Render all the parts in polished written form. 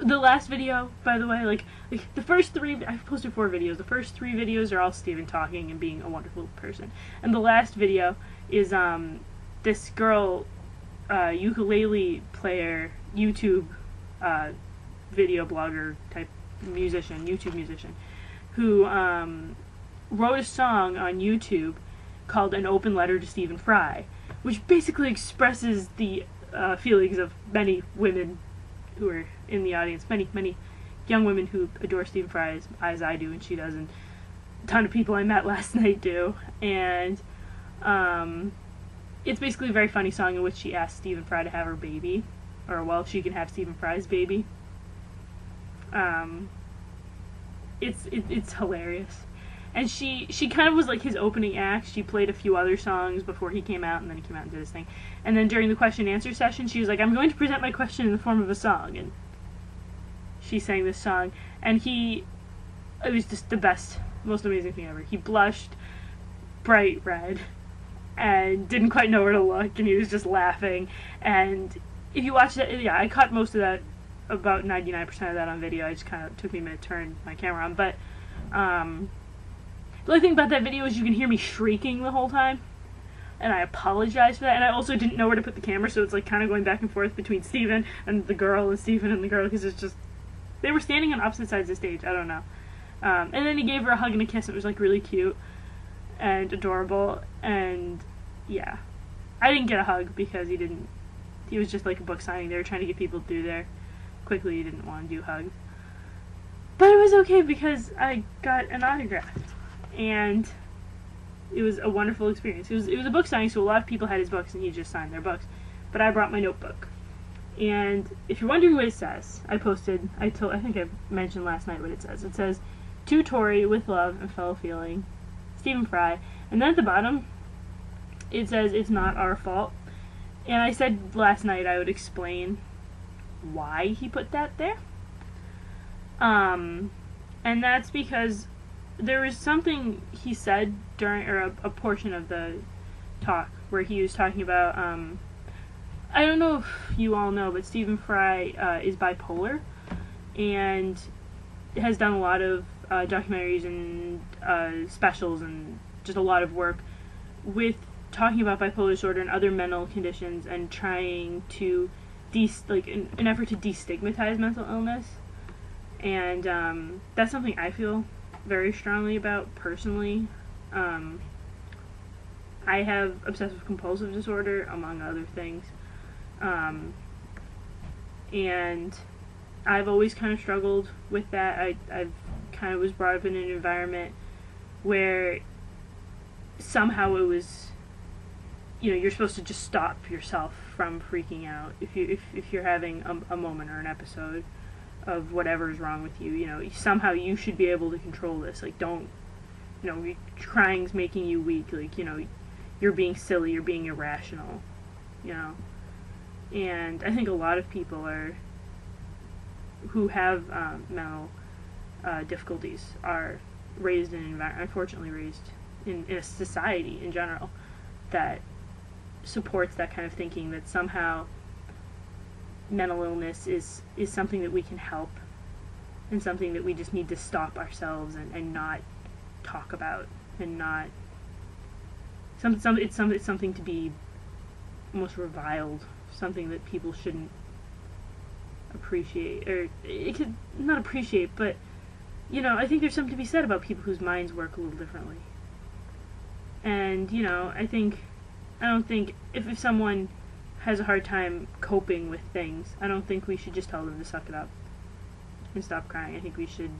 the last video, by the way, like the first 3, I've posted 4 videos. The first 3 videos are all Steven talking and being a wonderful person, and the last video is this girl, ukulele player, YouTube video blogger type musician, YouTube musician, who wrote a song on YouTube called "An Open Letter to Stephen Fry," which basically expresses the feelings of many women who are in the audience, many young women who adore Stephen Fry as I do, and she does, and a ton of people I met last night do. And it's basically a very funny song in which she asks Stephen Fry to have her baby, or well, she can have Stephen Fry's baby. It's hilarious. And she kind of was like his opening act. She played a few other songs before he came out, and then he came out and did his thing. And then during the question and answer session, she was like, "I'm going to present my question in the form of a song." And she sang this song, and it was just the best, most amazing thing ever. He blushed bright red and didn't quite know where to look, and he was just laughing. And if you watch that, yeah, I caught most of that, about 99% of that on video. It just kind of took me a minute to turn my camera on, but the only thing about that video is you can hear me shrieking the whole time, and I apologize for that. And I also didn't know where to put the camera, so it's like kind of going back and forth between Steven and the girl, and Steven and the girl, because it's just, they were standing on opposite sides of the stage. I don't know. And then he gave her a hug and a kiss. It was like really cute and adorable. And yeah, I didn't get a hug because he was just like a book signing. They were trying to get people through there quickly. He didn't want to do hugs, but it was okay because I got an autograph. And it was a wonderful experience. It was a book signing, so a lot of people had his books, and he just signed their books. But I brought my notebook. And if you're wondering what it says, I think I mentioned last night what it says. It says, "To Tori, with love and fellow feeling, Stephen Fry." And then at the bottom, it says, "It's not our fault." And I said last night I would explain why he put that there. And that's because there was something he said during, or a portion of the talk, where he was talking about, I don't know if you all know, but Stephen Fry is bipolar, and has done a lot of documentaries and specials, and just a lot of work with talking about bipolar disorder and other mental conditions, and trying to, in an effort to destigmatize mental illness. And that's something I feel very strongly about personally. I have obsessive compulsive disorder, among other things, and I've always kind of struggled with that. I've kind of was brought up in an environment where somehow it was, you're supposed to just stop yourself from freaking out if you're having a moment or an episode of whatever is wrong with you. Somehow you should be able to control this. Like, don't, crying's making you weak. Like, you're being silly, you're being irrational, And I think a lot of people who have mental difficulties are raised in an environment, unfortunately raised in a society in general that supports that kind of thinking, that somehow mental illness is something that we can help, and something that we just need to stop ourselves and not talk about, and not it's something to be almost reviled, something that people shouldn't appreciate, or it could not appreciate, but I think there's something to be said about people whose minds work a little differently. And I don't think if someone has a hard time coping with things, I don't think we should just tell them to suck it up and stop crying. I think we should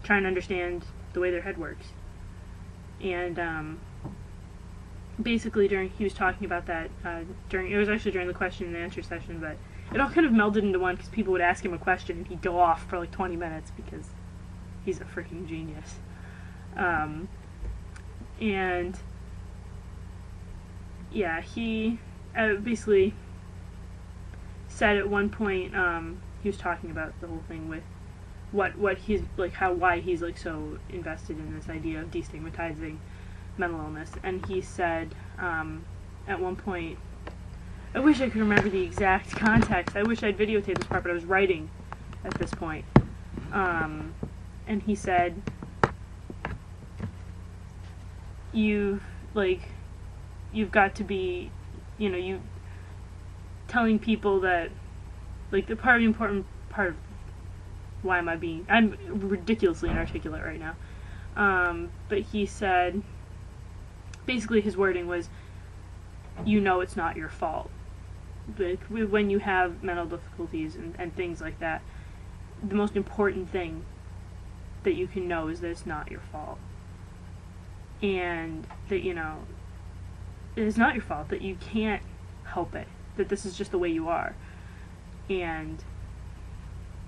try and understand the way their head works. And basically he was talking about that it was actually during the question and answer session, but it all kind of melded into one, because people would ask him a question and he'd go off for like 20 minutes because he's a freaking genius. And yeah, he basically said at one point, he was talking about the whole thing with what he's like, why he's like so invested in this idea of destigmatizing mental illness. And he said at one point, I wish I could remember the exact context, I wish I'd videotaped this part, but I was writing at this point. And he said, you've got to be, you telling people that, like, the important part of why I'm ridiculously inarticulate right now. But he said, basically his wording was, it's not your fault. Like, when you have mental difficulties and things like that, the most important thing that you can know is that it's not your fault. And that, it's not your fault, that you can't help it, that this is just the way you are. And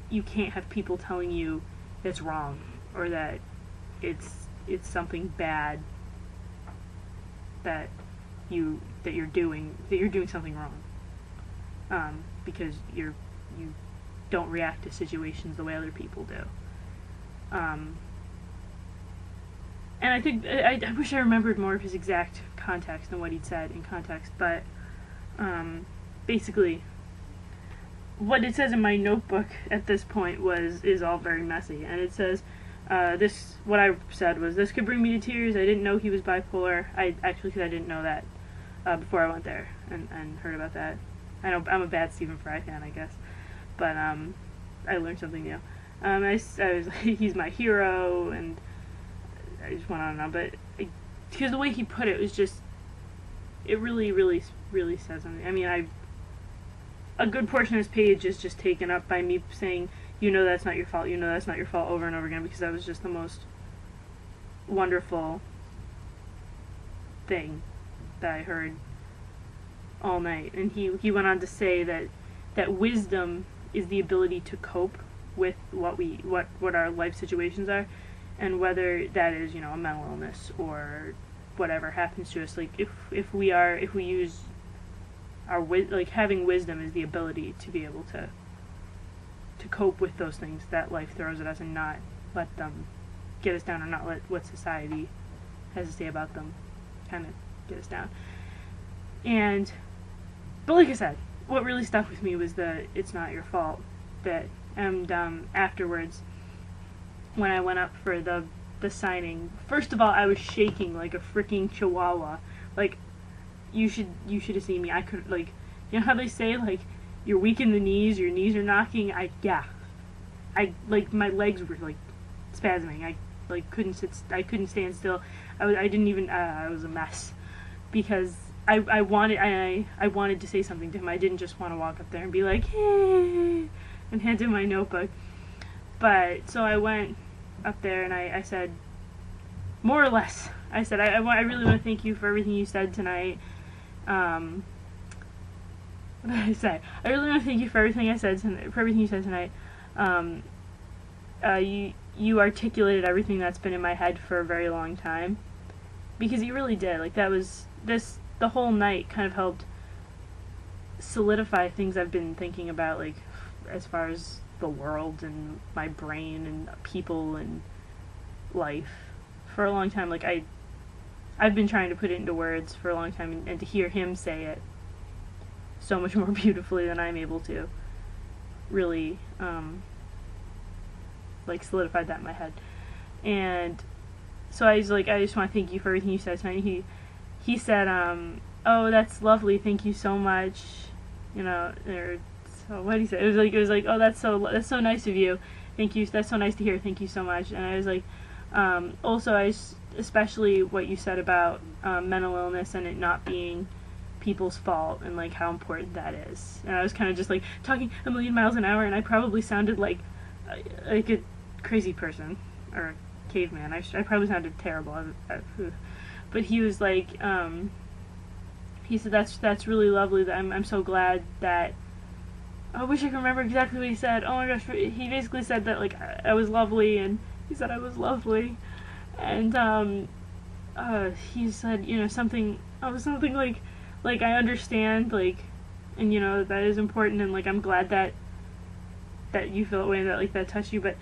you can't have people telling you it's wrong, or that it's something bad that you're doing something wrong, because you don't react to situations the way other people do. And I think I wish I remembered more of his exact context than what he'd said in context, but basically what it says in my notebook at this point is all very messy, and it says, what I said was, this could bring me to tears. I didn't know he was bipolar. Because I didn't know that before I went there and heard about that. I know I'm a bad Stephen Fry fan, I guess, but I learned something new. I was like, he's my hero, and I just went on and on, but because the way he put it was just, it really, really, really says something. I mean, a good portion of this page is just taken up by me saying, that's not your fault, that's not your fault, over and over again, because that was just the most wonderful thing that I heard all night. And he went on to say that wisdom is the ability to cope with what our life situations are, and whether that is, a mental illness or whatever happens to us. Like, if we use our having wisdom is the ability to be able to cope with those things that life throws at us, and not let them get us down, or not let what society has to say about them kind of get us down. But like I said, what really stuck with me was the it's not your fault bit. And afterwards, when I went up for the signing, first of all, I was shaking like a freaking chihuahua. Like, you should have seen me. I could, like, how they say, like, you're weak in the knees, your knees are knocking. My legs were like spasming. I couldn't stand still. I was a mess, because I wanted to say something to him. I didn't just want to walk up there and be like, hey, and hand him my notebook. But so I went up there and I said, more or less, I said, I really want to thank you for everything you said tonight. What did I say? I really want to thank you for everything you said tonight. You articulated everything that's been in my head for a very long time, because you really did. Like, the whole night kind of helped solidify things I've been thinking about, like, as far as the world and my brain and people and life for a long time. Like, I've been trying to put it into words for a long time, and to hear him say it so much more beautifully than I'm able to really solidified that in my head. And so I was like, I just want to thank you for everything you said tonight. He said, oh, that's lovely, thank you so much, or so what did he say? It was like, oh, that's so nice of you, thank you, that's so nice to hear, thank you so much. And I was like, also, especially what you said about mental illness and it not being people's fault, and like how important that is. And I was kind of just like talking a million miles an hour, and I probably sounded like a crazy person or a caveman. I probably sounded terrible. But he was like, he said, that's really lovely. That I'm so glad that. I wish I could remember exactly what he said. Oh my gosh, he basically said that, like, I was lovely, and he said I was lovely, and he said, something like I understand, like, and that is important, and like I'm glad that you feel that way, and that like that touched you. But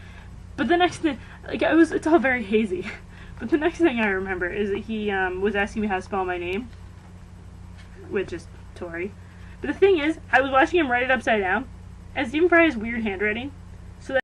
the next thing, like, it's all very hazy. But the next thing I remember is that he was asking me how to spell my name, which is Tori. But the thing is, I was watching him write it upside down, and Stephen Fry has weird handwriting,